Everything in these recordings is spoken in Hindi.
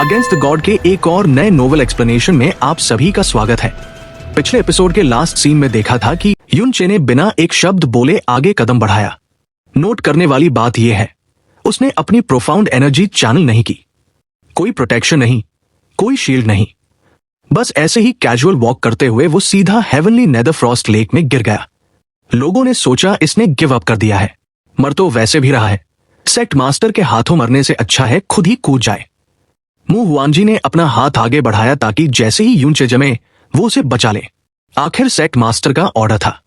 अगेंस्ट द गॉड के एक और नए नोवेल एक्सप्लेनेशन में आप सभी का स्वागत है। पिछले एपिसोड के लास्ट सीन में देखा था कि युनचे ने बिना एक शब्द बोले आगे कदम बढ़ाया। नोट करने वाली बात यह है, उसने अपनी प्रोफाउंड एनर्जी चैनल नहीं की। कोई प्रोटेक्शन नहीं, कोई शील्ड नहीं, बस ऐसे ही कैजुअल वॉक करते हुए वो सीधा हेवनली नेदरफ्रॉस्ट लेक में गिर गया। लोगों ने सोचा इसने गिव अप कर दिया है, मर तो वैसे भी रहा है, सेक्ट मास्टर के हाथों मरने से अच्छा है खुद ही कूद जाए। मु हुआनजी ने अपना हाथ आगे बढ़ाया ताकि जैसे ही युनचे जमे वो उसे बचा ले। आखिर सेक्ट मास्टर का ऑर्डर था,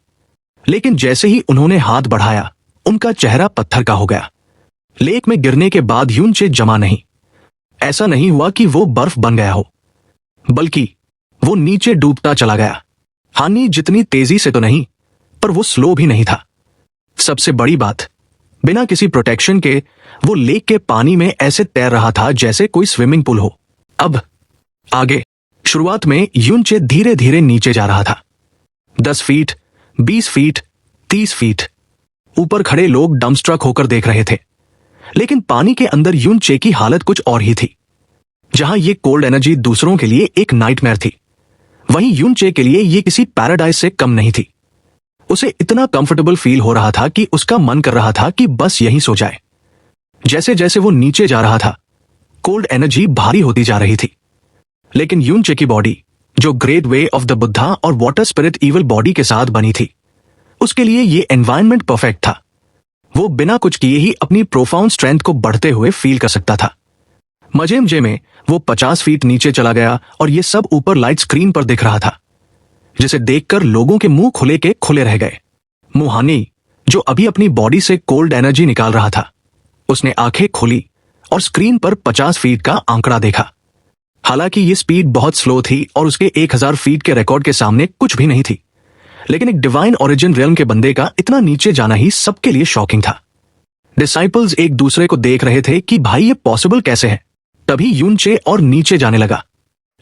लेकिन जैसे ही उन्होंने हाथ बढ़ाया उनका चेहरा पत्थर का हो गया। लेक में गिरने के बाद युनचे जमा नहीं। ऐसा नहीं हुआ कि वो बर्फ बन गया हो, बल्कि वो नीचे डूबता चला गया। हानि जितनी तेजी से तो नहीं, पर वो स्लो भी नहीं था। सबसे बड़ी बात, बिना किसी प्रोटेक्शन के वो लेक के पानी में ऐसे तैर रहा था जैसे कोई स्विमिंग पूल हो। अब आगे शुरुआत में युनचे धीरे धीरे नीचे जा रहा था। 10 फीट, 20 फीट, 30 फीट। ऊपर खड़े लोग डम्बस्ट्रक होकर देख रहे थे, लेकिन पानी के अंदर युनचे की हालत कुछ और ही थी। जहां ये कोल्ड एनर्जी दूसरों के लिए एक नाइटमेयर थी, वहीं युनचे के लिए ये किसी पैराडाइज से कम नहीं थी। उसे इतना कंफर्टेबल फील हो रहा था कि उसका मन कर रहा था कि बस यहीं सो जाए। जैसे जैसे वो नीचे जा रहा था, कोल्ड एनर्जी भारी होती जा रही थी। लेकिन युनचे की बॉडी, जो great way of the Buddha और वाटर स्पिरिट इवल बॉडी के साथ बनी थी, उसके लिए ये एनवायरनमेंट परफेक्ट था। वो बिना कुछ किए ही अपनी प्रोफाउंड स्ट्रेंथ को बढ़ते हुए फील कर सकता था। मजे में वो 50 फीट नीचे चला गया और ये सब ऊपर लाइट स्क्रीन पर दिख रहा था, जिसे देखकर लोगों के मुंह खुले के खुले रह गए। मुहानी, जो अभी अपनी बॉडी से कोल्ड एनर्जी निकाल रहा था, उसने आंखें खोली और स्क्रीन पर 50 फीट का आंकड़ा देखा। हालांकि ये स्पीड बहुत स्लो थी और उसके 1000 फीट के रिकॉर्ड के सामने कुछ भी नहीं थी, लेकिन एक डिवाइन ओरिजिन रियल्म के बंदे का इतना नीचे जाना ही सबके लिए शॉकिंग था। डिसाइपल्स एक दूसरे को देख रहे थे कि भाई ये पॉसिबल कैसे है। तभी युनचे और नीचे जाने लगा।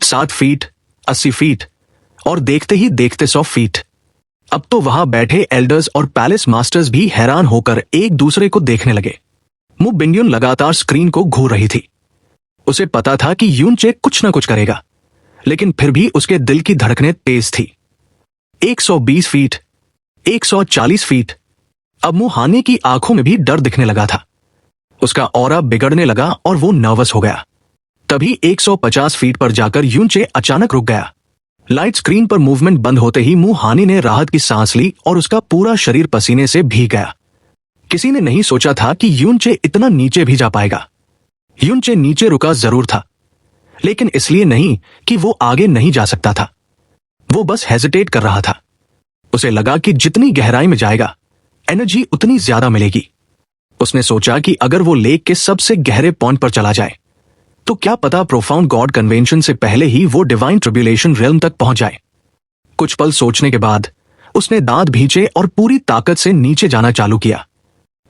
7 फीट, 80 फीट और देखते ही देखते 100 फीट। अब तो वहां बैठे एल्डर्स और पैलेस मास्टर्स भी हैरान होकर एक दूसरे को देखने लगे। मु बिंगयुन लगातार स्क्रीन को घूर रही थी। उसे पता था कि युनचे कुछ ना कुछ करेगा, लेकिन फिर भी उसके दिल की धड़कनें तेज थी। 120 फीट, 140 फीट। अब मुहाने की आंखों में भी डर दिखने लगा था। उसका ऑरा बिगड़ने लगा और वो नर्वस हो गया। तभी 150 फीट पर जाकर युनचे अचानक रुक गया। लाइट स्क्रीन पर मूवमेंट बंद होते ही मुहानी ने राहत की सांस ली और उसका पूरा शरीर पसीने से भीग गया। किसी ने नहीं सोचा था कि युनचे इतना नीचे भी जा पाएगा। युनचे नीचे रुका जरूर था, लेकिन इसलिए नहीं कि वो आगे नहीं जा सकता था। वो बस हेजिटेट कर रहा था। उसे लगा कि जितनी गहराई में जाएगा, एनर्जी उतनी ज्यादा मिलेगी। उसने सोचा कि अगर वो लेक के सबसे गहरे पॉइंट पर चला जाए, तो क्या पता प्रोफाउंड गॉड कन्वेंशन से पहले ही वो डिवाइन ट्रिब्यूलेशन रियल्म तक पहुंच जाए। कुछ पल सोचने के बाद उसने दांत भींचे और पूरी ताकत से नीचे जाना चालू किया।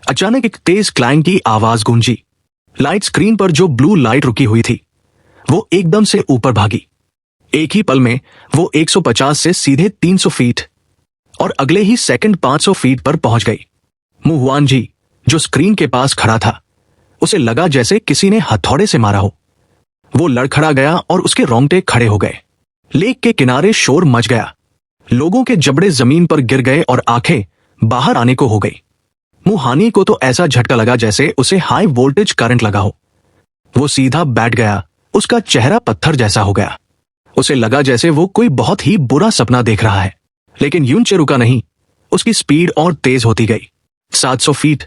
अचानक एक तेज क्लैंग की आवाज गूंजी। लाइट स्क्रीन पर जो ब्लू लाइट रुकी हुई थी, वो एकदम से ऊपर भागी। एक ही पल में वो 150 से सीधे 300 फीट और अगले ही सेकंड 500 फीट पर पहुंच गई। मु हुआनजी, जो स्क्रीन के पास खड़ा था, उसे लगा जैसे किसी ने हथौड़े से मारा हो। वो लड़खड़ा गया और उसके रोंगटे खड़े हो गए। लेक के किनारे शोर मच गया। लोगों के जबड़े जमीन पर गिर गए और आंखें बाहर आने को हो गई। मुहानी को तो ऐसा झटका लगा जैसे उसे हाई वोल्टेज करंट लगा हो। वो सीधा बैठ गया। उसका चेहरा पत्थर जैसा हो गया। उसे लगा जैसे वो कोई बहुत ही बुरा सपना देख रहा है। लेकिन युनचे रुका नहीं। उसकी स्पीड और तेज होती गई। 700 फीट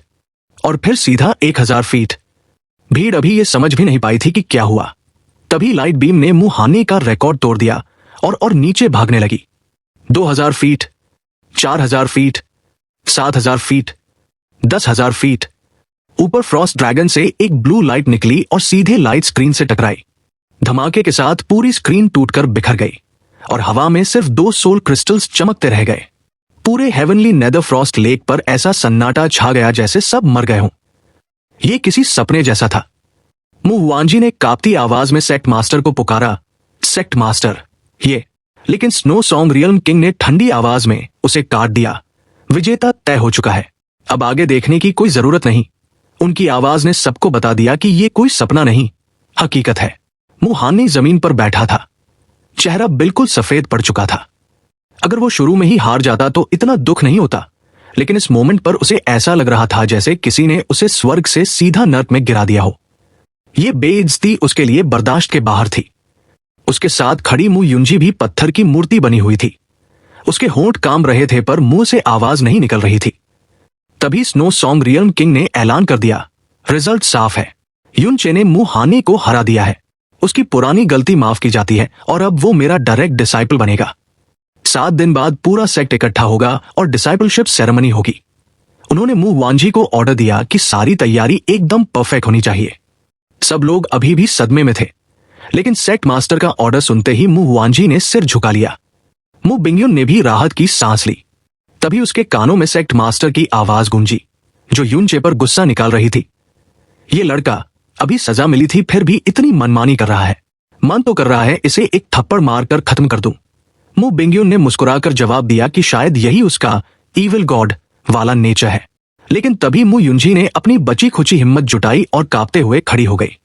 और फिर सीधा 1000 फीट। भीड़ अभी ये समझ भी नहीं पाई थी कि क्या हुआ। तभी लाइट बीम ने मुहानी का रिकॉर्ड तोड़ दिया और नीचे भागने लगी। 2000 फीट, 4000 फीट, 7000 फीट, 10,000 फीट। ऊपर फ्रॉस्ट ड्रैगन से एक ब्लू लाइट निकली और सीधे लाइट स्क्रीन से टकराई। धमाके के साथ पूरी स्क्रीन टूटकर बिखर गई और हवा में सिर्फ 2 सोल क्रिस्टल्स चमकते रह गए। पूरे हेवनली नेदरफ्रॉस्ट लेक पर ऐसा सन्नाटा छा गया जैसे सब मर गए हों। ये किसी सपने जैसा था। मु हुआनजी ने कांपती आवाज में सेक्ट मास्टर को पुकारा, सेक्ट मास्टर ये। लेकिन स्नो सॉन्ग रियल्म किंग ने ठंडी आवाज में उसे काट दिया। विजेता तय हो चुका है, अब आगे देखने की कोई जरूरत नहीं। उनकी आवाज ने सबको बता दिया कि ये कोई सपना नहीं, हकीकत है। मुहानी जमीन पर बैठा था, चेहरा बिल्कुल सफेद पड़ चुका था। अगर वो शुरू में ही हार जाता तो इतना दुख नहीं होता, लेकिन इस मोमेंट पर उसे ऐसा लग रहा था जैसे किसी ने उसे स्वर्ग से सीधा नर्क में गिरा दिया हो। ये बेइज्जती उसके लिए बर्दाश्त के बाहर थी। उसके साथ खड़ी मु युंजी भी पत्थर की मूर्ति बनी हुई थी। उसके होंठ काम रहे थे पर मुंह से आवाज नहीं निकल रही थी। तभी स्नो सॉन्ग रियल्म किंग ने ऐलान कर दिया, रिजल्ट साफ है, युनचे ने मुहानी को हरा दिया है। उसकी पुरानी गलती माफ की जाती है और अब वो मेरा डायरेक्ट डिसाइपल बनेगा। 7 दिन बाद पूरा सेक्ट इकट्ठा होगा और डिसाइपलशिप सेरेमनी होगी। उन्होंने मु वांजी को ऑर्डर दिया कि सारी तैयारी एकदम परफेक्ट होनी चाहिए। सब लोग अभी भी सदमे में थे, लेकिन सेक्ट मास्टर का ऑर्डर सुनते ही मु वांजी ने सिर झुका लिया। मु बिंगयुन ने भी राहत की सांस ली। तभी उसके कानों में सेक्ट मास्टर की आवाज गूंजी, जो युनचे पर गुस्सा निकाल रही थी। ये लड़का अभी सजा मिली थी फिर भी इतनी मनमानी कर रहा है। मन तो कर रहा है इसे एक थप्पड़ मारकर खत्म कर दूं। मु बिंगयुन ने मुस्कुराकर जवाब दिया कि शायद यही उसका ईविल गॉड वाला नेचर है। लेकिन तभी मु युंजी ने अपनी बची खुची हिम्मत जुटाई और कांपते हुए खड़ी हो गई।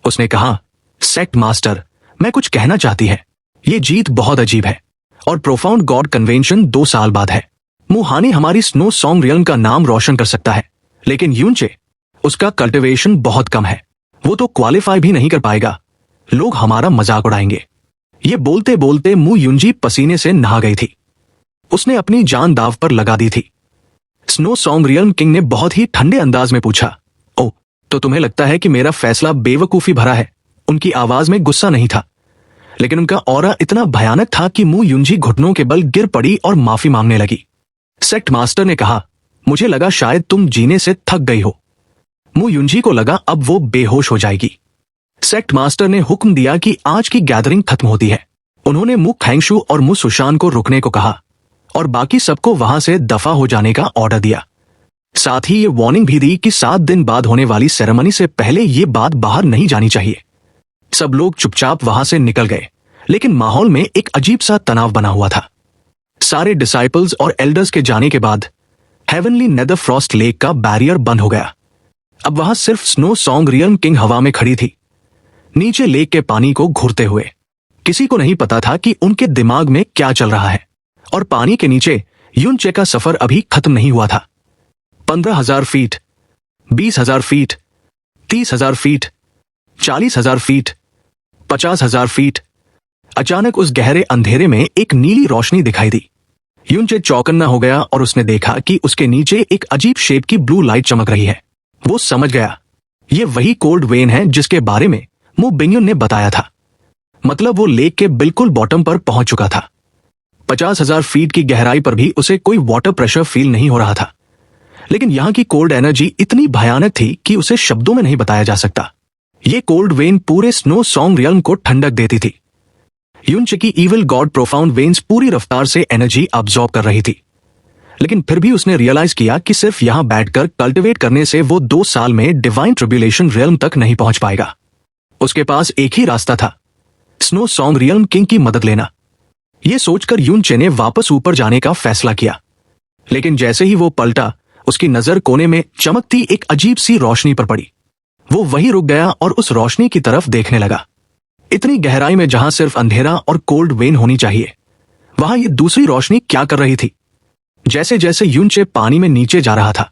उसने कहा, सेक्ट मास्टर, मैं कुछ कहना चाहती है। ये जीत बहुत अजीब है और प्रोफाउंड गॉड कन्वेंशन 2 साल बाद है। मुहानी हमारी स्नो सॉन्ग रियल्म का नाम रोशन कर सकता है, लेकिन युनचे, उसका कल्टिवेशन बहुत कम है। वो तो क्वालिफाई भी नहीं कर पाएगा। लोग हमारा मजाक उड़ाएंगे। ये बोलते बोलते मु युंजी पसीने से नहा गई थी। उसने अपनी जान दांव पर लगा दी थी। स्नो सॉन्ग रियल्म किंग ने बहुत ही ठंडे अंदाज में पूछा, ओ, तो तुम्हें लगता है कि मेरा फैसला बेवकूफी भरा है? उनकी आवाज में गुस्सा नहीं था, लेकिन उनका ऑरा इतना भयानक था कि मु युंजी घुटनों के बल गिर पड़ी और माफी मांगने लगी। सेक्ट मास्टर ने कहा, मुझे लगा शायद तुम जीने से थक गई हो। मु युंजी को लगा अब वो बेहोश हो जाएगी। सेक्ट मास्टर ने हुक्म दिया कि आज की गैदरिंग खत्म होती है। उन्होंने मु खैंगशु और मु सुशान को रुकने को कहा और बाकी सबको वहां से दफा हो जाने का ऑर्डर दिया। साथ ही ये वार्निंग भी दी कि 7 दिन बाद होने वाली सेरेमनी से पहले ये बात बाहर नहीं जानी चाहिए। सब लोग चुपचाप वहां से निकल गए, लेकिन माहौल में एक अजीब सा तनाव बना हुआ था। सारे डिसाइपल्स और एल्डर्स के जाने के बाद हेवनली नेदर फ्रॉस्ट लेक का बैरियर बंद हो गया। अब वहां सिर्फ स्नो सॉन्ग रियल्म किंग हवा में खड़ी थी, नीचे लेक के पानी को घूरते हुए। किसी को नहीं पता था कि उनके दिमाग में क्या चल रहा है, और पानी के नीचे युनचे का सफर अभी खत्म नहीं हुआ था। 15,000 feet, 20,000 feet, 30,000 feet, 40,000 feet, 50,000 feet. अचानक उस गहरे अंधेरे में एक नीली रोशनी दिखाई दी। युनचे चौकन्ना हो गया और उसने देखा कि उसके नीचे एक अजीब शेप की ब्लू लाइट चमक रही है। वो समझ गया, ये वही कोल्ड वेन है जिसके बारे में मु बिंगयुन ने बताया था। मतलब वो लेक के बिल्कुल बॉटम पर पहुंच चुका था। 50,000 फीट की गहराई पर भी उसे कोई वाटर प्रेशर फील नहीं हो रहा था, लेकिन यहां की कोल्ड एनर्जी इतनी भयानक थी कि उसे शब्दों में नहीं बताया जा सकता। ये कोल्ड वेन पूरे स्नो सॉन्ग रियल्म को ठंडक देती थी। युनचे की इविल गॉड प्रोफाउंड वेन्स पूरी रफ्तार से एनर्जी अब्सॉर्ब कर रही थी, लेकिन फिर भी उसने रियलाइज किया कि सिर्फ यहां बैठकर कल्टिवेट करने से वो 2 साल में डिवाइन ट्रिब्यूलेशन रियल्म तक नहीं पहुंच पाएगा। उसके पास एक ही रास्ता था, स्नो सॉन्ग रियल्म किंग की मदद लेना। यह सोचकर युनचे ने वापस ऊपर जाने का फैसला किया, लेकिन जैसे ही वो पलटा, उसकी नजर कोने में चमकती एक अजीब सी रोशनी पर पड़ी। वो वहीं रुक गया और उस रोशनी की तरफ देखने लगा। इतनी गहराई में जहां सिर्फ अंधेरा और कोल्ड वेन होनी चाहिए, वहां ये दूसरी रोशनी क्या कर रही थी? जैसे जैसे युनचे पानी में नीचे जा रहा था,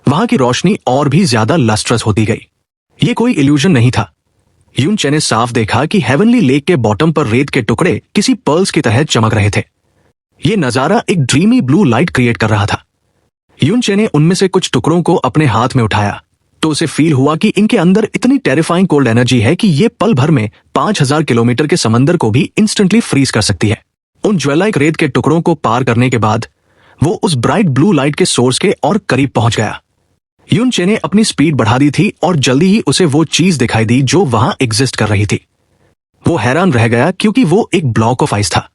वहां की रोशनी और भी ज्यादा लस्ट्रस होती गई। ये कोई इल्यूजन नहीं था। युनचे ने साफ देखा कि हेवनली लेक के बॉटम पर रेत के टुकड़े किसी पर्ल्स की तरह चमक रहे थे। ये नजारा एक ड्रीमी ब्लू लाइट क्रिएट कर रहा था। युनचे ने उनमें से कुछ टुकड़ों को अपने हाथ में उठाया तो उसे फील हुआ कि इनके अंदर इतनी टेरिफाइंग कोल्ड एनर्जी है कि ये पल भर में 5,000 किलोमीटर के समंदर को भी इंस्टेंटली फ्रीज कर सकती है। उन ज्वेलाइक रेत के टुकड़ों को पार करने के बाद वो उस ब्राइट ब्लू लाइट के सोर्स के और करीब पहुंच गया। युनचे ने अपनी स्पीड बढ़ा दी थी और जल्दी ही उसे वो चीज दिखाई दी जो वहां एग्जिस्ट कर रही थी। वो हैरान रह गया क्योंकि वो एक ब्लॉक ऑफ आइस था।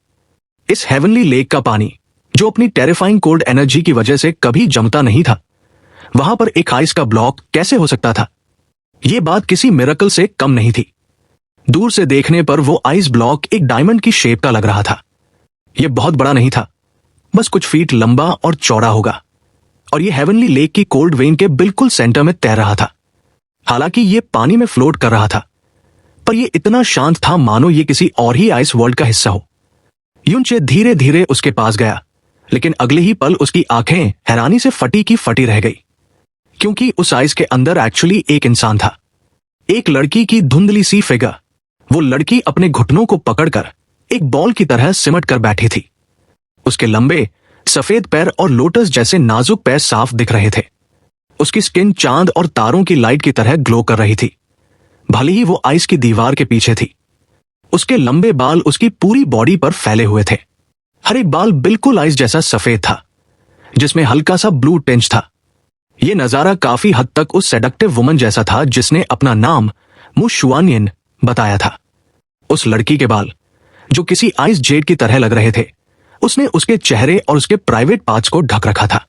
इस हेवनली लेक का पानी, जो अपनी टेरिफाइंग कोल्ड एनर्जी की वजह से कभी जमता नहीं था, वहां पर एक आइस का ब्लॉक कैसे हो सकता था? यह बात किसी मिरेकल से कम नहीं थी। दूर से देखने पर वो आइस ब्लॉक एक डायमंड की शेप का लग रहा था। यह बहुत बड़ा नहीं था, बस कुछ फीट लंबा और चौड़ा होगा, और यह हेवनली लेक की कोल्ड वेन के बिल्कुल सेंटर में तैर रहा था। हालांकि यह पानी में फ्लोट कर रहा था, पर ये इतना शांत था मानो ये किसी और ही आइस वर्ल्ड का हिस्सा हो। यूनचे धीरे धीरे उसके पास गया, लेकिन अगले ही पल उसकी आंखें हैरानी से फटी की फटी रह गई, क्योंकि उस आइस के अंदर एक्चुअली एक इंसान था, एक लड़की की धुंधली सी फिगर। वो लड़की अपने घुटनों को पकड़कर एक बॉल की तरह सिमट कर बैठी थी। उसके लंबे सफेद पैर और लोटस जैसे नाजुक पैर साफ दिख रहे थे। उसकी स्किन चांद और तारों की लाइट की तरह ग्लो कर रही थी, भले ही वो आइस की दीवार के पीछे थी। उसके लंबे बाल उसकी पूरी बॉडी पर फैले हुए थे। हर एक बाल बिल्कुल आइस जैसा सफेद था, जिसमें हल्का सा ब्लू टिंच था। यह नजारा काफी हद तक उस सेडक्टिव वुमन जैसा था जिसने अपना नाम मु शुआनियन बताया था। उस लड़की के बाल, जो किसी आइस जेड की तरह लग रहे थे, उसने उसके चेहरे और उसके प्राइवेट पार्ट्स को ढक रखा था।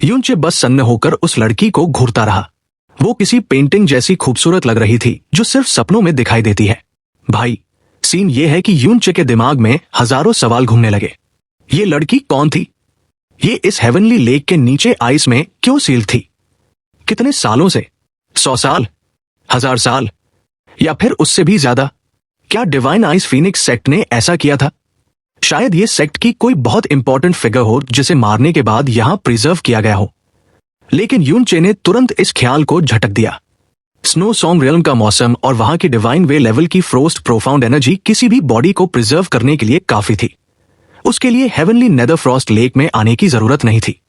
यूनचे बस सन्न होकर उस लड़की को घूरता रहा। वो किसी पेंटिंग जैसी खूबसूरत लग रही थी जो सिर्फ सपनों में दिखाई देती है। भाई, सीन ये है कि यूनचे के दिमाग में हजारों सवाल घूमने लगे। ये लड़की कौन थी? ये इस हेवनली लेक के नीचे आइस में क्यों सील थी? कितने सालों से? 100 साल, 1000 साल, या फिर उससे भी ज्यादा? क्या डिवाइन आइस फीनिक्स सेक्ट ने ऐसा किया था? शायद ये सेक्ट की कोई बहुत इंपॉर्टेंट फिगर हो जिसे मारने के बाद यहां प्रिजर्व किया गया हो। लेकिन यूनचे ने तुरंत इस ख्याल को झटक दिया। स्नो सॉन्ग रियल्म का मौसम और वहां की डिवाइन वे लेवल की फ्रोस्ट प्रोफाउंड एनर्जी किसी भी बॉडी को प्रिजर्व करने के लिए काफी थी। उसके लिए हेवनली नेदर फ्रॉस्ट लेक में आने की जरूरत नहीं थी।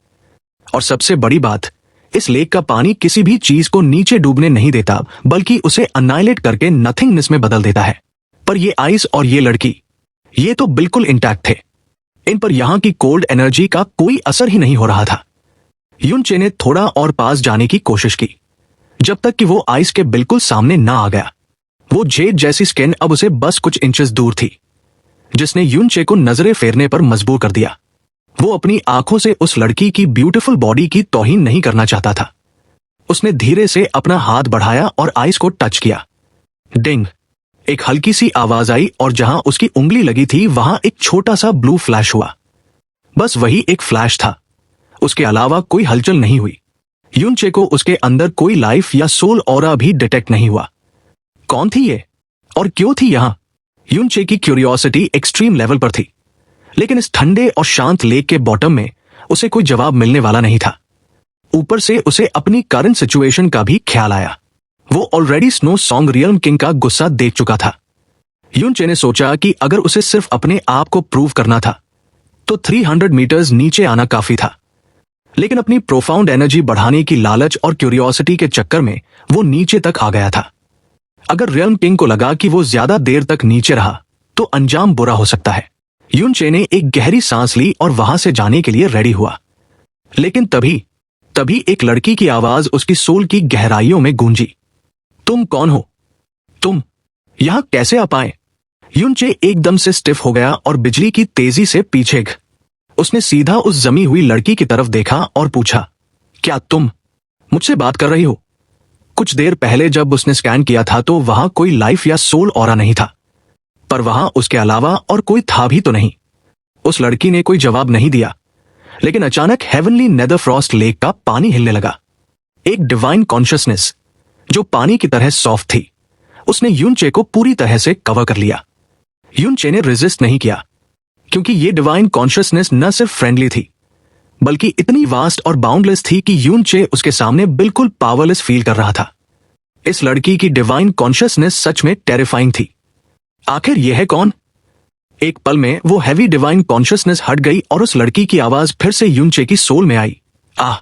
और सबसे बड़ी बात, इस लेक का पानी किसी भी चीज को नीचे डूबने नहीं देता, बल्कि उसे अन्नाइलेट करके नथिंगनेस में बदल देता है। पर ये आइस और ये लड़की, ये तो बिल्कुल इंटैक्ट थे। इन पर यहां की कोल्ड एनर्जी का कोई असर ही नहीं हो रहा था। यूनचे ने थोड़ा और पास जाने की कोशिश की, जब तक कि वो आइस के बिल्कुल सामने ना आ गया। वो जेड जैसी स्किन अब उसे बस कुछ इंचेस दूर थी, जिसने यूनचे को नजरें फेरने पर मजबूर कर दिया। वो अपनी आंखों से उस लड़की की ब्यूटीफुल बॉडी की तौहीन नहीं करना चाहता था। उसने धीरे से अपना हाथ बढ़ाया और आइस को टच किया। डिंग, एक हल्की सी आवाज आई और जहां उसकी उंगली लगी थी वहां एक छोटा सा ब्लू फ्लैश हुआ। बस वही एक फ्लैश था, उसके अलावा कोई हलचल नहीं हुई। यूनचे को उसके अंदर कोई लाइफ या सोल ऑरा भी डिटेक्ट नहीं हुआ। कौन थी ये और क्यों थी यहां? यूनचे की क्यूरियोसिटी एक्सट्रीम लेवल पर थी, लेकिन इस ठंडे और शांत लेक के बॉटम में उसे कोई जवाब मिलने वाला नहीं था। ऊपर से उसे अपनी करंट सिचुएशन का भी ख्याल आया। वो already snow song realm king का गुस्सा देख चुका था। यूनचे ने सोचा कि अगर उसे सिर्फ अपने आप को प्रूव करना था तो 300 मीटर्स नीचे आना काफी था। लेकिन अपनी प्रोफाउंड एनर्जी बढ़ाने की लालच और क्यूरियोसिटी के चक्कर में वो नीचे तक आ गया था। अगर रियल्म किंग को लगा कि वो ज्यादा देर तक नीचे रहा तो अंजाम बुरा हो सकता है। यूनचे ने एक गहरी सांस ली और वहां से जाने के लिए रेडी हुआ। लेकिन तभी एक लड़की की आवाज उसकी सोल की गहराइयों में गूंजी। तुम कौन हो? तुम यहां कैसे आ पाए? यूनचे एकदम से स्टिफ हो गया और बिजली की तेजी से पीछे उसने सीधा उस जमी हुई लड़की की तरफ देखा और पूछा, क्या तुम मुझसे बात कर रही हो? कुछ देर पहले जब उसने स्कैन किया था तो वहां कोई लाइफ या सोल ऑरा नहीं था, पर वहां उसके अलावा और कोई था भी तो नहीं। उस लड़की ने कोई जवाब नहीं दिया, लेकिन अचानक हेवनली नेदर फ्रॉस्ट लेक का पानी हिलने लगा। एक डिवाइन कॉन्शियसनेस जो पानी की तरह सॉफ्ट थी, उसने यूनचे को पूरी तरह से कवर कर लिया। यूनचे ने रेजिस्ट नहीं किया, क्योंकि ये डिवाइन कॉन्शियसनेस न सिर्फ फ्रेंडली थी, बल्कि इतनी वास्ट और बाउंडलेस थी कि यूनचे उसके सामने बिल्कुल पावरलेस फील कर रहा था। इस लड़की की डिवाइन कॉन्शियसनेस सच में टेरिफाइंग थी। आखिर यह है कौन? एक पल में वो हैवी डिवाइन कॉन्शियसनेस हट गई और उस लड़की की आवाज फिर से यूनचे की सोल में आई। आह,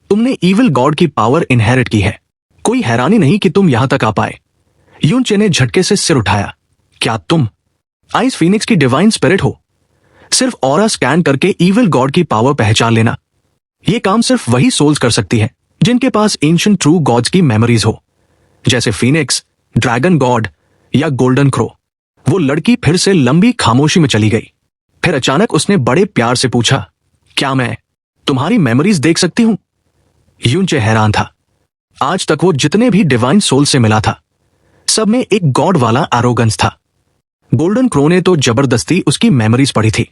तुमने इविल गॉड की पावर इनहेरिट की है। कोई हैरानी नहीं कि तुम यहां तक आ पाए। यूनचे ने झटके से सिर उठाया। क्या तुम आइस फीनिक्स की डिवाइन स्पिरिट हो? सिर्फ ऑरा स्कैन करके इविल गॉड की पावर पहचान लेना, यह काम सिर्फ वही सोल्स कर सकती है जिनके पास एंशिएंट ट्रू गॉड्स की मेमोरीज हो, जैसे फीनिक्स, ड्रैगन गॉड या गोल्डन क्रो। वो लड़की फिर से लंबी खामोशी में चली गई। फिर अचानक उसने बड़े प्यार से पूछा, क्या मैं तुम्हारी मेमोरीज देख सकती हूं? यूनचे हैरान था। आज तक वो जितने भी डिवाइन सोल से मिला था, सब में एक गॉड वाला एरोगेंस था। गोल्डन क्रो ने तो जबरदस्ती उसकी मेमोरीज पढ़ी थी,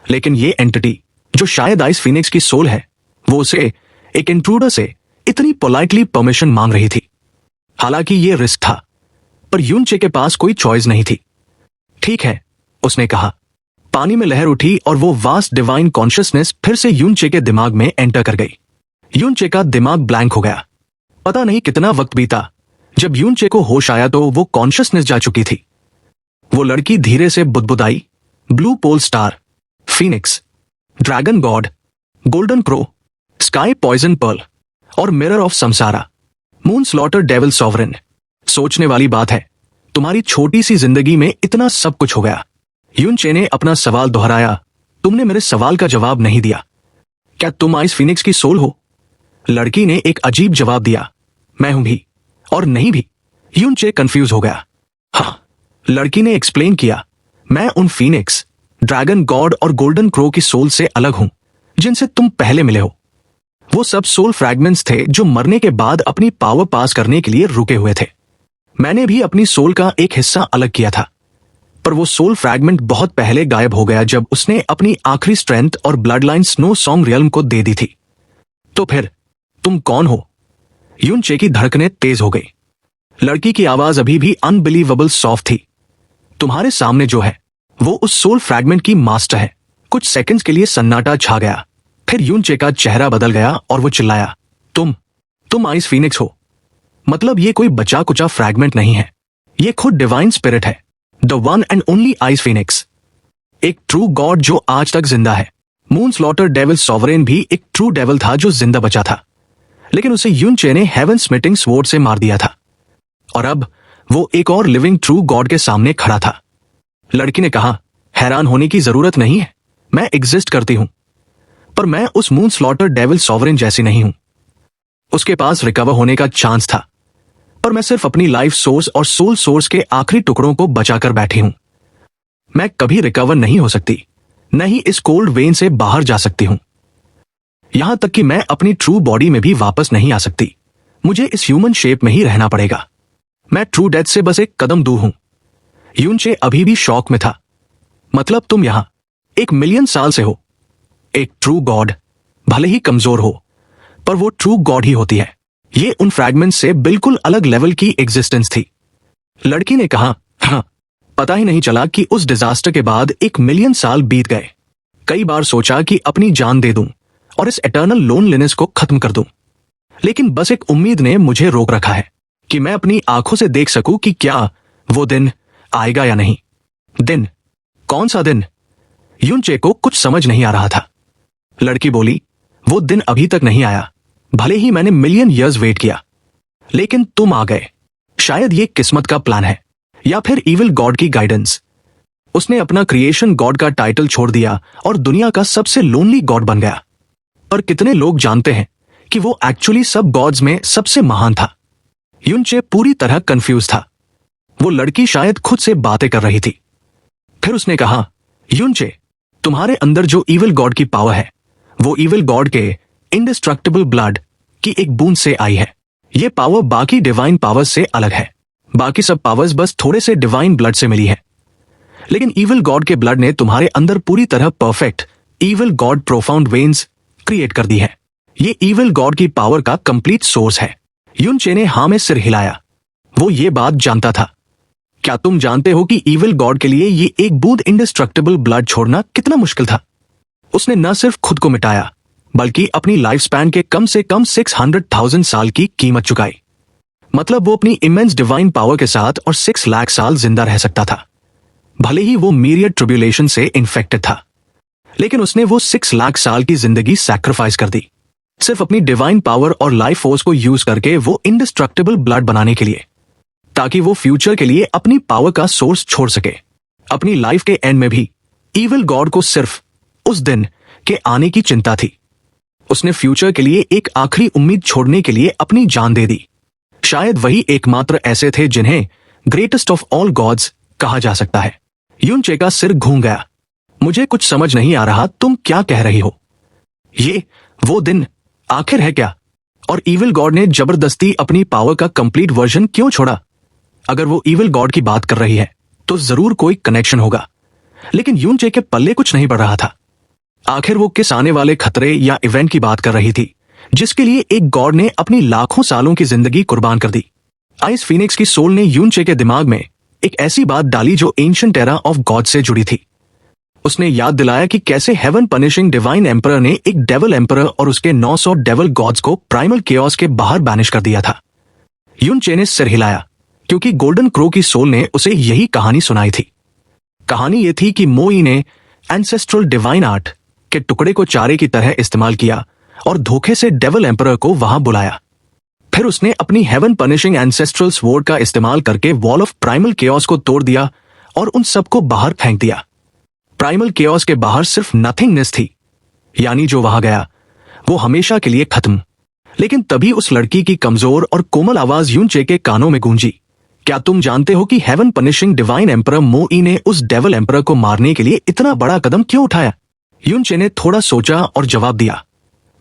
लेकिन ये एंटिटी जो शायद आइस फीनिक्स की सोल है, वो उसे एक इंट्रूडर से इतनी पोलाइटली परमिशन मांग रही थी। हालांकि ये रिस्क था, पर यूनचे के पास कोई चॉइस नहीं थी। ठीक है, उसने कहा। पानी में लहर उठी और वो वास्ट डिवाइन कॉन्शियसनेस फिर से यूनचे के दिमाग में एंटर कर गई। यूनचे का दिमाग ब्लैंक हो गया। पता नहीं कितना वक्त बीता। जब यूनचे को होश आया तो वो कॉन्शियसनेस जा चुकी थी। वो लड़की धीरे से बुदबुदाई, blue pole star, phoenix, dragon god, golden crow, sky poison pearl और mirror of samsara, moon slaughter devil sovereign. सोचने वाली बात है, तुम्हारी छोटी सी जिंदगी में इतना सब कुछ हो गया। यूनचे ने अपना सवाल दोहराया। तुमने मेरे सवाल का जवाब नहीं दिया। क्या तुम आइस फीनिक्स की सोल हो? लड़की ने एक अजीब जवाब दिया। मैं हूं भी और नहीं भी। यूनचे कंफ्यूज हो गया। हाँ, लड़की ने एक्सप्लेन किया। मैं उन फीनिक्स, ड्रैगन गॉड और गोल्डन क्रो की सोल से अलग हूं जिनसे तुम पहले मिले हो। वो सब सोल फ्रैगमेंट्स थे जो मरने के बाद अपनी पावर पास करने के लिए रुके हुए थे। मैंने भी अपनी सोल का एक हिस्सा अलग किया था, पर वो सोल फ्रैगमेंट बहुत पहले गायब हो गया जब उसने अपनी आखिरी स्ट्रेंथ और blood line snow song realm को दे दी थी। तो फिर तुम कौन हो? यूनचे की धड़कनें तेज हो गई। लड़की की आवाज अभी भी अनबिलीवेबल सॉफ्ट थी। तुम्हारे सामने जो है वो उस सोल फ्रैगमेंट की मास्टर है। कुछ सेकंड्स के लिए सन्नाटा छा गया। फिर यूनचे का चेहरा बदल गया और वो चिल्लाया, तुम आइस फीनिक्स हो? मतलब ये कोई बचा कुचा फ्रैगमेंट नहीं है, ये खुद डिवाइन स्पिरिट है, the one and only ice Phoenix, एक ट्रू गॉड जो आज तक जिंदा है। मून स्लॉटर डेविल सॉवरेन भी एक ट्रू डेविल था जो जिंदा बचा था, लेकिन उसे यूनचे ने हेवन स्मिटिंग स्वॉर्ड से मार दिया था। और अब वो एक और लिविंग ट्रू गॉड के सामने खड़ा था। लड़की ने कहा, हैरान होने की जरूरत नहीं है, मैं एग्जिस्ट करती हूं, पर मैं उस मून स्लॉटर डेविल सॉवरेन जैसी नहीं हूं। उसके पास रिकवर होने का चांस था, पर मैं सिर्फ अपनी लाइफ सोर्स और सोल सोर्स के आखिरी टुकड़ों को बचाकर बैठी हूं। मैं कभी रिकवर नहीं हो सकती, न ही इस कोल्ड वेन से बाहर जा सकती हूं। यहां तक कि मैं अपनी ट्रू बॉडी में भी वापस नहीं आ सकती। मुझे इस ह्यूमन शेप में ही रहना पड़ेगा। मैं ट्रू डेथ से बस एक कदम दूर हूं। यूनचे अभी भी शॉक में था। मतलब तुम यहां 1 मिलियन साल से हो। एक ट्रू गॉड भले ही कमजोर हो, पर वो ट्रू गॉड ही होती है। ये उन फ्रैगमेंट्स से बिल्कुल अलग लेवल की एग्जिस्टेंस थी। लड़की ने कहा, हाँ, पता ही नहीं चला कि उस डिजास्टर के बाद 1 मिलियन साल बीत गए। कई बार सोचा कि अपनी जान दे दूं और इस एटर्नल लोनलीनेस को खत्म कर दूं, लेकिन बस एक उम्मीद ने मुझे रोक रखा है कि मैं अपनी आंखों से देख सकूं कि क्या वो दिन आएगा या नहीं। दिन? कौन सा दिन? यूनचे को कुछ समझ नहीं आ रहा था। लड़की बोली, वो दिन अभी तक नहीं आया, भले ही मैंने मिलियन ईयर्स वेट किया, लेकिन तुम आ गए। शायद ये किस्मत का प्लान है या फिर इविल गॉड की गाइडेंस। उसने अपना क्रिएशन गॉड का टाइटल छोड़ दिया और दुनिया का सबसे लोनली गॉड बन गया। पर कितने लोग जानते हैं कि वो एक्चुअली सब गॉड्स में सबसे महान था? यूनचे पूरी तरह कंफ्यूज था। वो लड़की शायद खुद से बातें कर रही थी। फिर उसने कहा, यूनचे, तुम्हारे अंदर जो इविल गॉड की पावर है वो इविल गॉड के इंडिस्ट्रक्टिबल ब्लड की एक बूंद से आई है। ये पावर बाकी डिवाइन पावर्स से अलग है। बाकी सब पावर्स बस थोड़े से डिवाइन ब्लड से मिली है, लेकिन इविल गॉड के ब्लड ने तुम्हारे अंदर पूरी तरह perfect evil God profound veins create कर दी है। ये इविल गॉड की पावर का कंप्लीट सोर्स है। यूनचे ने हाँ में सिर हिलाया। वो ये बात जानता था। क्या तुम जानते हो कि इविल गॉड के लिए ये एक बूंद इंडिस्ट्रक्टिबल ब्लड छोड़ना कितना मुश्किल था? उसने न सिर्फ खुद को मिटाया, बल्कि अपनी लाइफ स्पैन के कम से कम 600,000 साल की कीमत चुकाई। मतलब वो अपनी इमेंस डिवाइन पावर के साथ और 6 लाख साल जिंदा रह सकता था। भले ही वो मीरियड ट्रिब्यूलेशन से इन्फेक्टेड था, लेकिन उसने वो 6 लाख साल की जिंदगी सैक्रिफाइस कर दी, सिर्फ अपनी डिवाइन पावर और लाइफ फोर्स को यूज करके वो इंडिस्ट्रक्टिबल ब्लड बनाने के लिए, ताकि वो फ्यूचर के लिए अपनी पावर का सोर्स छोड़ सके। अपनी लाइफ के एंड में भी इविल गॉड को सिर्फ उस दिन के आने की चिंता थी। उसने फ्यूचर के लिए एक आखिरी उम्मीद छोड़ने के लिए अपनी जान दे दी। शायद वही एकमात्र ऐसे थे जिन्हें ग्रेटेस्ट ऑफ ऑल गॉड्स कहा जा सकता है। यूनचे का सिर घूम गया। मुझे कुछ समझ नहीं आ रहा, तुम क्या कह रही हो? ये वो दिन आखिर है क्या? और इविल गॉड ने जबरदस्ती अपनी पावर का कंप्लीट वर्जन क्यों छोड़ा? अगर वो इविल गॉड की बात कर रही है तो जरूर कोई कनेक्शन होगा, लेकिन यूनचे के पल्ले कुछ नहीं पड़ रहा था। आखिर वो किस आने वाले खतरे या इवेंट की बात कर रही थी जिसके लिए एक गॉड ने अपनी लाखों सालों की जिंदगी कुर्बान कर दी? आइस फीनिक्स की सोल ने यूनचे के दिमाग में एक ऐसी बात डाली जो एंशिएंट एरा ऑफ गॉड से जुड़ी थी। उसने याद दिलाया कि कैसे हेवन पनिशिंग डिवाइन एम्परर ने एक डेविल एम्परर और उसके 900 डेविल गॉड्स को प्राइमल केओस के बाहर बैनिश कर दिया था। यूनचे ने सिर हिलाया क्योंकि गोल्डन क्रो की सोल ने उसे यही कहानी सुनाई थी। कहानी यह थी कि मोई ने एंसेस्ट्रल डिवाइन आर्ट के टुकड़े को चारे की तरह इस्तेमाल किया और धोखे से डेविल एम्परर को वहां बुलाया। फिर उसने अपनी हेवन पनिशिंग एंसेस्ट्रल स्वॉर्ड का इस्तेमाल करके वॉल ऑफ प्राइमल केओस को तोड़ दिया और उन सबको बाहर फेंक दिया। प्राइमल केओस के बाहर सिर्फ नथिंगनेस थी, यानी जो वहां गया वो हमेशा के लिए खत्म। लेकिन तभी उस लड़की की कमजोर और कोमल आवाज यूनचे के कानों में गूंजी, क्या तुम जानते हो कि हेवन पनिशिंग डिवाइन एम्परर मोई ने उस डेविल एम्परर को मारने के लिए इतना बड़ा कदम क्यों उठाया? यूनचे ने थोड़ा सोचा और जवाब दिया,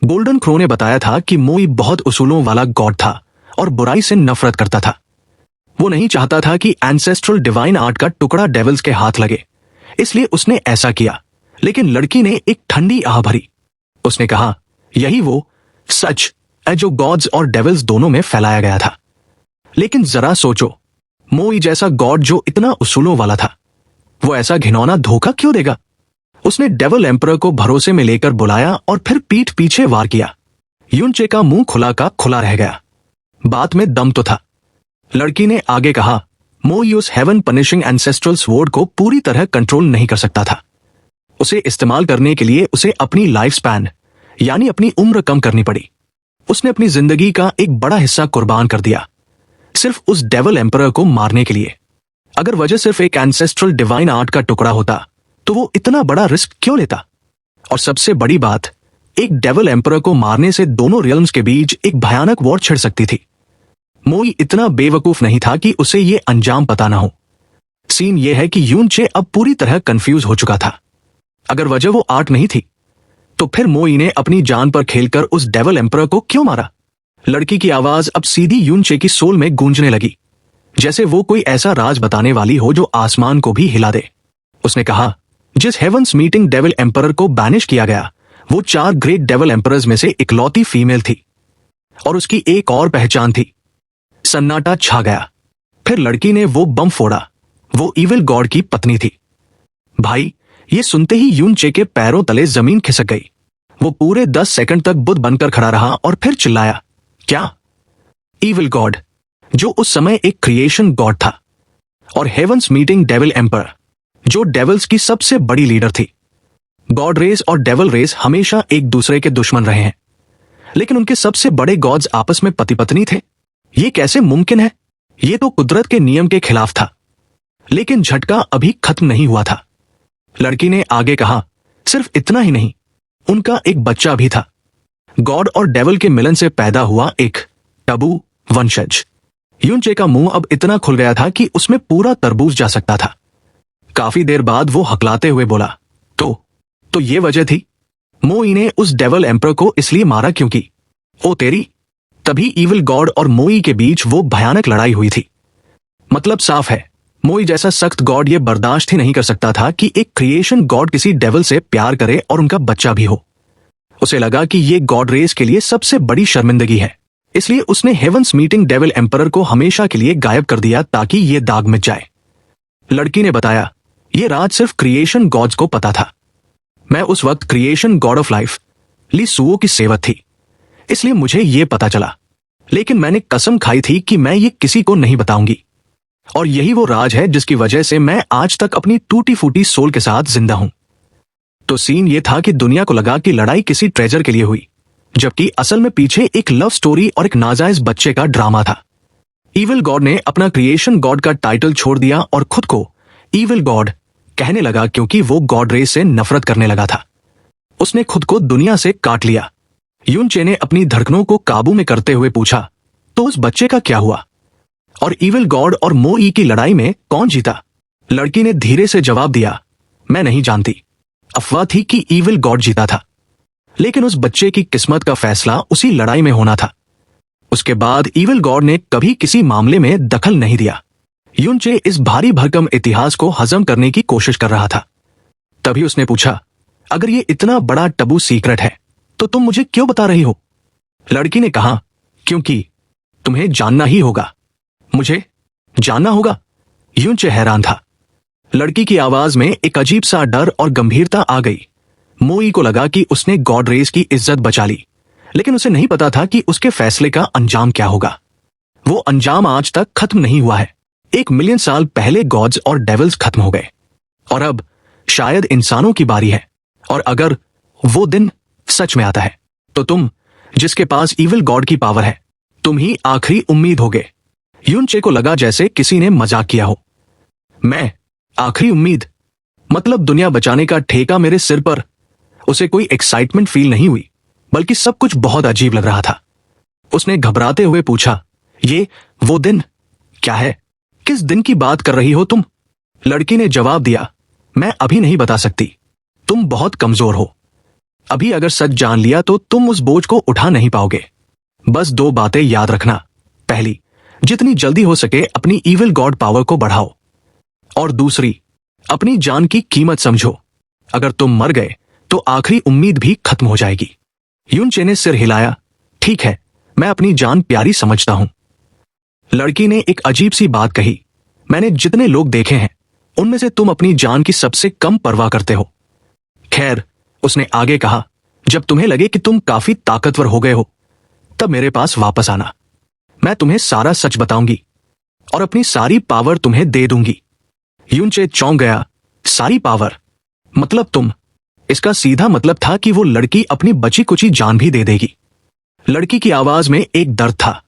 गोल्डन क्रो ने बताया था कि मोई बहुत उसूलों वाला गॉड था और बुराई से नफरत करता था। वो नहीं चाहता था कि एंसेस्ट्रल डिवाइन आर्ट का टुकड़ा डेविल्स के हाथ लगे, इसलिए उसने ऐसा किया। लेकिन लड़की ने एक ठंडी आह भरी। उसने कहा, यही वो सच है जो गॉड्स और डेविल्स दोनों में फैलाया गया था। लेकिन जरा सोचो, मोई जैसा गॉड जो इतना उसूलों वाला था, वो ऐसा घिनौना धोखा क्यों देगा? उसने डेविल एम्परर को भरोसे में लेकर बुलाया और फिर पीठ पीछे वार किया। यूनचे का मुंह खुला का खुला रह गया। बात में दम तो था। लड़की ने आगे कहा, मोई उस हेवन पनिशिंग एंसेस्ट्रल स्वॉर्ड को पूरी तरह कंट्रोल नहीं कर सकता था। उसे इस्तेमाल करने के लिए उसे अपनी लाइफ स्पैन यानी अपनी उम्र कम करनी पड़ी। उसने अपनी जिंदगी का एक बड़ा हिस्सा कुर्बान कर दिया सिर्फ उस डेविल एम्परर को मारने के लिए। अगर वजह सिर्फ एक एंसेस्ट्रल डिवाइन आर्ट का टुकड़ा होता तो वो इतना बड़ा रिस्क क्यों लेता? और सबसे बड़ी बात, एक डेविल एम्परर को मारने से दोनों रियल्म्स के बीच एक भयानक वॉर छिड़ सकती थी। मोई इतना बेवकूफ नहीं था कि उसे ये अंजाम पता ना हो। सीन ये है कि यूनचे अब पूरी तरह कंफ्यूज हो चुका था। अगर वजह वो आर्ट नहीं थी तो फिर मोई ने अपनी जान पर खेलकर उस डेविल एम्परर को क्यों मारा? लड़की की आवाज अब सीधी यूनचे की सोल में गूंजने लगी, जैसे वो कोई ऐसा राज बताने वाली हो जो आसमान को भी हिला दे। उसने कहा, जिस हेवंस मीटिंग डेविल एम्परर को बैनिश किया गया वो 4 ग्रेट डेविल एम्परर्स में से इकलौती फीमेल थी और उसकी एक और पहचान थी। सन्नाटा छा गया। फिर लड़की ने वो बम फोड़ा। वो इविल गॉड की पत्नी थी। भाई, ये सुनते ही यूनचे के पैरों तले जमीन खिसक गई। वो पूरे 10 सेकंड तक बुद्ध बनकर खड़ा रहा और फिर चिल्लाया, क्या? इविल गॉड, जो उस समय एक क्रिएशन गॉड था, और हेवंस मीटिंग डेविल एम्परर, जो डेविल्स की सबसे बड़ी लीडर थी। गॉड रेस और डेविल रेस हमेशा एक दूसरे के दुश्मन रहे हैं, लेकिन उनके सबसे बड़े गॉड्स आपस में पति पत्नी थे। ये कैसे मुमकिन है? ये तो कुदरत के नियम के खिलाफ था। लेकिन झटका अभी खत्म नहीं हुआ था। लड़की ने आगे कहा, सिर्फ इतना ही नहीं, उनका एक बच्चा भी था। गॉड और डेविल के मिलन से पैदा हुआ एक टबू वंशज। यूनचे का मुंह अब इतना खुल गया था कि उसमें पूरा तरबूज जा सकता था। काफी देर बाद वो हकलाते हुए बोला, तो ये वजह थी? मोई ने उस डेविल एम्परर को इसलिए मारा क्योंकि ओ तेरी, तभी इविल गॉड और मोई के बीच वो भयानक लड़ाई हुई थी। मतलब साफ है, मोई जैसा सख्त गॉड ये बर्दाश्त ही नहीं कर सकता था कि एक क्रिएशन गॉड किसी डेविल से प्यार करे और उनका बच्चा भी हो। उसे लगा कि ये गॉड रेस के लिए सबसे बड़ी शर्मिंदगी है, इसलिए उसने हेवंस मीटिंग डेविल एम्परर को हमेशा के लिए गायब कर दिया ताकि ये दाग मिट जाए। लड़की ने बताया, ये राज सिर्फ क्रिएशन गॉड्स को पता था। मैं उस वक्त creation god of life Li Suo की सेवक थी, इसलिए मुझे ये पता चला। लेकिन मैंने कसम खाई थी कि मैं ये किसी को नहीं बताऊंगी। और यही वो राज है जिसकी वजह से मैं आज तक अपनी टूटी फूटी सोल के साथ जिंदा हूं। तो सीन ये था कि दुनिया को लगा कि लड़ाई किसी ट्रेजर के लिए हुई, जबकि असल में पीछे एक लव स्टोरी और एक नाजायज बच्चे का ड्रामा था। इविल गॉड ने अपना क्रिएशन गॉड का टाइटल छोड़ दिया और खुद को इविल गॉड कहने लगा क्योंकि वो गॉड रेस से नफरत करने लगा था। उसने खुद को दुनिया से काट लिया। यूनचे ने अपनी धड़कनों को काबू में करते हुए पूछा, तो उस बच्चे का क्या हुआ? और इविल गॉड और मोई की लड़ाई में कौन जीता? लड़की ने धीरे से जवाब दिया, मैं नहीं जानती। अफवाह थी कि इविल गॉड जीता था, लेकिन उस बच्चे की किस्मत का फैसला उसी लड़ाई में होना था। उसके बाद इविल गॉड ने कभी किसी मामले में दखल नहीं दिया। यूनचे इस भारी भरकम इतिहास को हजम करने की कोशिश कर रहा था। तभी उसने पूछा, अगर ये इतना बड़ा टबू सीक्रेट है तो तुम मुझे क्यों बता रही हो? लड़की ने कहा, क्योंकि तुम्हें जानना ही होगा। मुझे जानना होगा। यूनचे हैरान था। लड़की की आवाज में एक अजीब सा डर और गंभीरता आ गई। मोई को लगा कि उसने गॉड रेस की इज्जत बचा ली, लेकिन उसे नहीं पता था कि उसके फैसले का अंजाम क्या होगा। वो अंजाम आज तक खत्म नहीं हुआ है। 1 मिलियन साल पहले गॉड्स और डेविल्स खत्म हो गए और अब शायद इंसानों की बारी है। और अगर वो दिन सच में आता है तो तुम, जिसके पास इविल गॉड की पावर है, तुम ही आखिरी उम्मीद होगे। यूनचे को लगा जैसे किसी ने मजाक किया हो। मैं आखिरी उम्मीद? मतलब दुनिया बचाने का ठेका मेरे सिर पर? उसे कोई एक्साइटमेंट फील नहीं हुई, बल्कि सब कुछ बहुत अजीब लग रहा था। उसने घबराते हुए पूछा, ये वो दिन क्या है? किस दिन की बात कर रही हो तुम? लड़की ने जवाब दिया, मैं अभी नहीं बता सकती। तुम बहुत कमजोर हो। अभी अगर सच जान लिया तो तुम उस बोझ को उठा नहीं पाओगे। बस 2 बातें याद रखना। पहली, जितनी जल्दी हो सके अपनी इविल गॉड पावर को बढ़ाओ। और दूसरी, अपनी जान की कीमत समझो। अगर तुम मर गए तो आखिरी उम्मीद भी खत्म हो जाएगी। यूनचे ने सिर हिलाया, ठीक है, मैं अपनी जान प्यारी समझता हूं। लड़की ने एक अजीब सी बात कही, मैंने जितने लोग देखे हैं उनमें से तुम अपनी जान की सबसे कम परवाह करते हो। खैर, उसने आगे कहा, जब तुम्हें लगे कि तुम काफी ताकतवर हो गए हो तब मेरे पास वापस आना। मैं तुम्हें सारा सच बताऊंगी और अपनी सारी पावर तुम्हें दे दूंगी। यूनचे चौंक गया, सारी पावर? मतलब तुम? इसका सीधा मतलब था कि वो लड़की अपनी बची कुची जान भी दे देगी। लड़की की आवाज में एक दर्द था।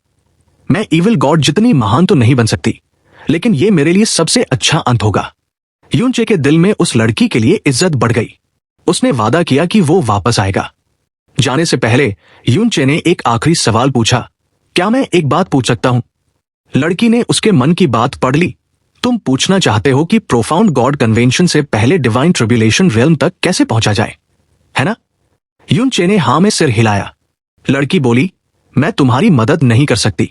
मैं इविल गॉड जितनी महान तो नहीं बन सकती, लेकिन ये मेरे लिए सबसे अच्छा अंत होगा। यूनचे के दिल में उस लड़की के लिए इज्जत बढ़ गई। उसने वादा किया कि वो वापस आएगा। जाने से पहले यूनचे ने एक आखिरी सवाल पूछा, क्या मैं एक बात पूछ सकता हूं? लड़की ने उसके मन की बात पढ़ ली। तुम पूछना चाहते हो कि प्रोफाउंड गॉड कन्वेंशन से पहले डिवाइन ट्रिब्यूलेशन रियल्म तक कैसे पहुंचा जाए, है ना? यूनचे ने हां में सिर हिलाया। लड़की बोली, मैं तुम्हारी मदद नहीं कर सकती,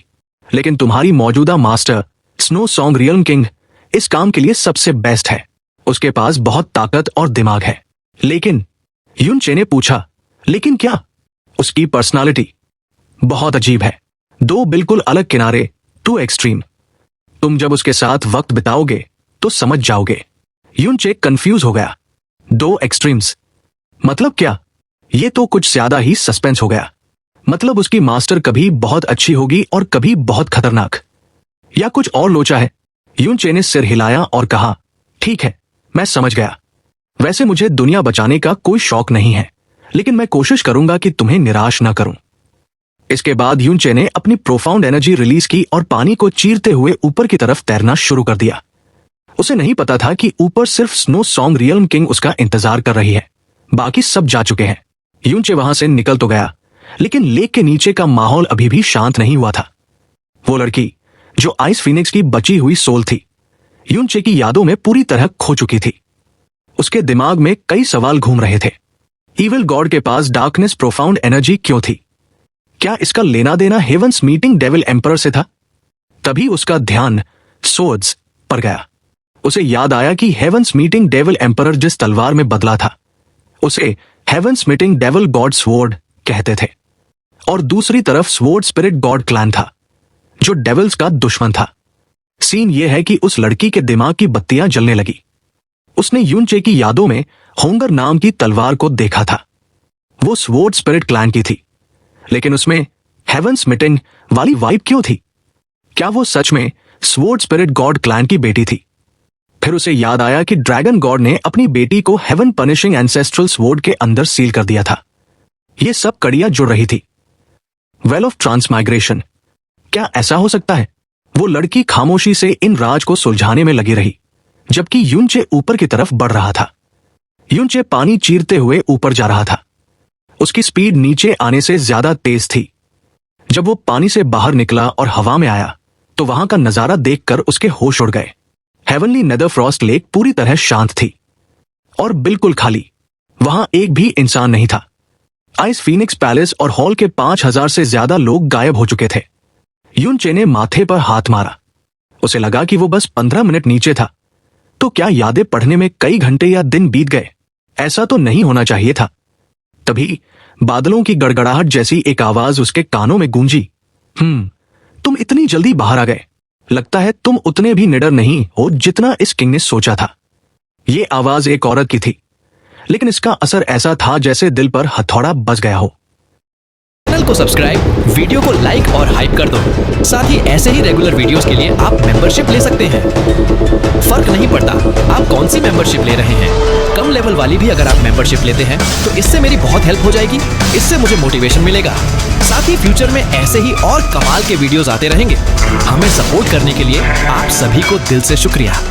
लेकिन तुम्हारी मौजूदा master snow song realm king इस काम के लिए सबसे बेस्ट है। उसके पास बहुत ताकत और दिमाग है। लेकिन? यूनचे ने पूछा, लेकिन क्या? उसकी पर्सनालिटी बहुत अजीब है। 2 बिल्कुल अलग किनारे, 2 एक्सट्रीम। तुम जब उसके साथ वक्त बिताओगे तो समझ जाओगे। यूनचे कंफ्यूज हो गया। 2 एक्सट्रीम्स मतलब क्या? ये तो कुछ ज्यादा ही सस्पेंस हो गया। मतलब उसकी मास्टर कभी बहुत अच्छी होगी और कभी बहुत खतरनाक, या कुछ और लोचा है? यूनचे ने सिर हिलाया और कहा, ठीक है, मैं समझ गया। वैसे मुझे दुनिया बचाने का कोई शौक नहीं है, लेकिन मैं कोशिश करूंगा कि तुम्हें निराश ना करूं। इसके बाद यूनचे ने अपनी प्रोफाउंड एनर्जी रिलीज की और पानी को चीरते हुए ऊपर की तरफ तैरना शुरू कर दिया। उसे नहीं पता था कि ऊपर सिर्फ स्नो सॉन्ग रियल्म किंग उसका इंतजार कर रही है। बाकी सब जा चुके हैं। यूनचे वहां से निकल तो गया, लेकिन लेक के नीचे का माहौल अभी भी शांत नहीं हुआ था। वो लड़की जो आइस फीनिक्स की बची हुई सोल थी, यूनचे की यादों में पूरी तरह खो चुकी थी। उसके दिमाग में कई सवाल घूम रहे थे। इविल गॉड के पास डार्कनेस प्रोफाउंड एनर्जी क्यों थी? क्या इसका लेना देना हेवंस मीटिंग डेविल एम्परर से था? तभी उसका ध्यान सोर्ड्स पर गया। उसे याद आया कि हेवंस मीटिंग डेविल एम्परर जिस तलवार में बदला था उसे heavens meeting devil god sword कहते थे, और दूसरी तरफ स्वॉर्ड स्पिरिट गॉड क्लैन था जो डेविल्स का दुश्मन था। सीन यह है कि उस लड़की के दिमाग की बत्तियां जलने लगी। उसने यूनचे की यादों में होंगर नाम की तलवार को देखा था। वो स्वॉर्ड स्पिरिट क्लैन की थी, लेकिन उसमें हेवंस मीटिंग वाली वाइब क्यों थी? क्या वो सच में स्वॉर्ड स्पिरिट गॉड क्लैन की बेटी थी? फिर उसे याद आया कि ड्रैगन गॉड ने अपनी बेटी को हेवन पनिशिंग एंसेस्ट्रल स्वॉर्ड के अंदर सील कर दिया था। ये सब कड़ियां जुड़ रही थी। वेल ऑफ ट्रांसमाइग्रेशन, क्या ऐसा हो सकता है? वो लड़की खामोशी से इन राज को सुलझाने में लगी रही, जबकि यूनचे ऊपर की तरफ बढ़ रहा था। यूनचे पानी चीरते हुए ऊपर जा रहा था। उसकी स्पीड नीचे आने से ज्यादा तेज थी। जब वो पानी से बाहर निकला और हवा में आया तो वहां का नजारा देखकर उसके होश उड़ गए। हेवनली नेदरफ्रॉस्ट लेक पूरी तरह शांत थी और बिल्कुल खाली। वहां एक भी इंसान नहीं था। आइस फीनिक्स पैलेस और हॉल के 5000 से ज्यादा लोग गायब हो चुके थे। यूनचे ने माथे पर हाथ मारा। उसे लगा कि वो बस 15 मिनट नीचे था, तो क्या यादें पढ़ने में कई घंटे या दिन बीत गए? ऐसा तो नहीं होना चाहिए था। तभी बादलों की गड़गड़ाहट जैसी एक आवाज उसके कानों में गूंजी। तुम इतनी जल्दी बाहर आ गए। लगता है तुम उतने भी निडर नहीं हो जितना इस किंग ने सोचा था। ये आवाज एक औरत की थी, लेकिन इसका असर ऐसा था जैसे दिल पर हथौड़ा बज गया हो। चैनल को सब्सक्राइब, वीडियो को लाइक और हाइप कर दो। साथ ही ऐसे ही रेगुलर वीडियोस के लिए आप मेंबरशिप ले सकते हैं। फर्क नहीं पड़ता आप कौन सी मेंबरशिप ले रहे हैं, कम लेवल वाली भी अगर आप मेंबरशिप लेते हैं तो इससे मेरी बहुत हेल्प हो जाएगी। इससे मुझे मोटिवेशन मिलेगा। साथ ही फ्यूचर में ऐसे ही और कमाल के वीडियोस आते रहेंगे। हमें सपोर्ट करने के लिए आप सभी को दिल से शुक्रिया।